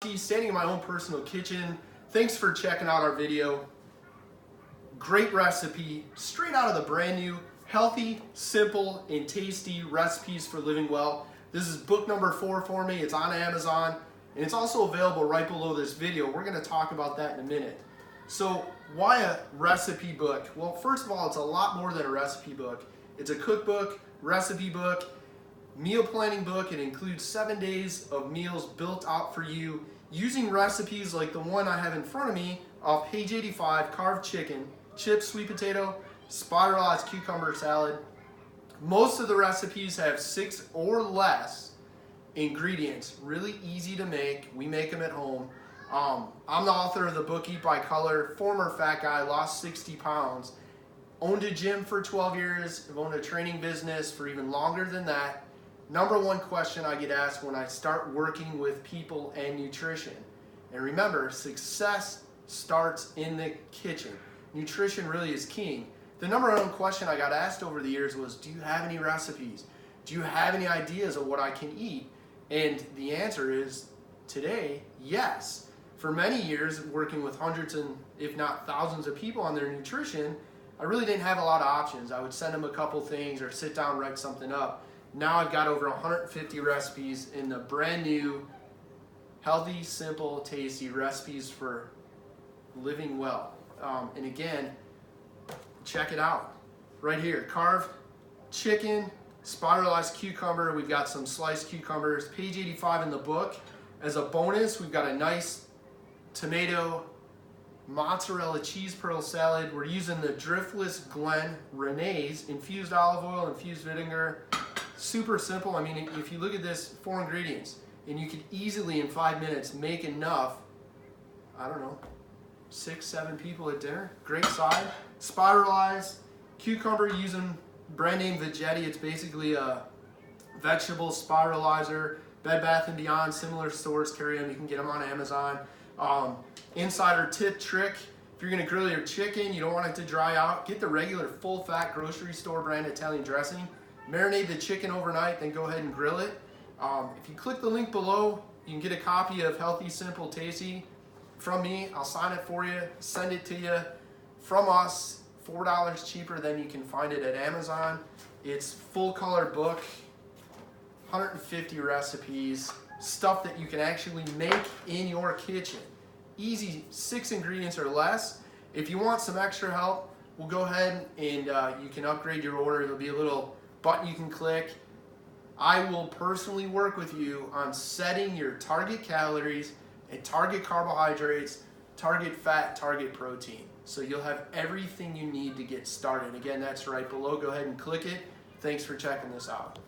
Standing in my own personal kitchen. Thanks for checking out our video. Great recipe, straight out of the brand new Healthy, Simple, and Tasty Recipes for Living Well. This is book number 4 for me. It's on Amazon, and it's also available right below this video. We're going to talk about that in a minute. So why a recipe book? Well, first of all, it's a lot more than a recipe book. It's a cookbook, recipe book, meal planning book. It includes 7 days of meals built out for you using recipes like the one I have in front of me off page 85, carved chicken, chips, sweet potato, spiralized cucumber salad. Most of the recipes have 6 or less ingredients. Really easy to make. We make them at home. I'm the author of the book Eat by Color, former fat guy, lost 60 pounds, owned a gym for 12 years, I've owned a training business for even longer than that. Number one question I get asked when I start working with people and nutrition. And remember, success starts in the kitchen. Nutrition really is king. The number one question I got asked over the years was, do you have any recipes? Do you have any ideas of what I can eat? And the answer is, today, yes. For many years, working with hundreds and if not thousands of people on their nutrition, I really didn't have a lot of options. I would send them a couple things or sit down and write something up. Now I've got over 150 recipes in the brand new Healthy, Simple, Tasty Recipes for Living Well. And again, check it out. Right here, carved chicken, spiralized cucumber. We've got some sliced cucumbers. Page 85 in the book. As a bonus, we've got a nice tomato mozzarella cheese pearl salad. We're using the Driftless Glen Renee's infused olive oil, infused vinegar. Super simple. I mean, if you look at this, 4 ingredients, and you could easily in 5 minutes make enough, I don't know, 6-7 people at dinner. Great side. Spiralized cucumber using brand name Vegetti. It's basically a vegetable spiralizer. Bed Bath & Beyond, similar stores carry them. You can get them on Amazon. Insider tip trick, if you're going to grill your chicken, you don't want it to dry out, get the regular full-fat grocery store brand Italian dressing. Marinate the chicken overnight, then go ahead and grill it. If you click the link below, you can get a copy of Healthy, Simple, Tasty from me. I'll sign it for you, send it to you from us, $4 cheaper than you can find it at Amazon. It's full color book, 150 recipes, stuff that you can actually make in your kitchen. Easy, 6 ingredients or less. If you want some extra help, we'll go ahead and you can upgrade your order. There'll be a little button you can click. I will personally work with you on setting your target calories and target carbohydrates, target fat, target protein. So you'll have everything you need to get started. Again, that's right below. Go ahead and click it. Thanks for checking this out.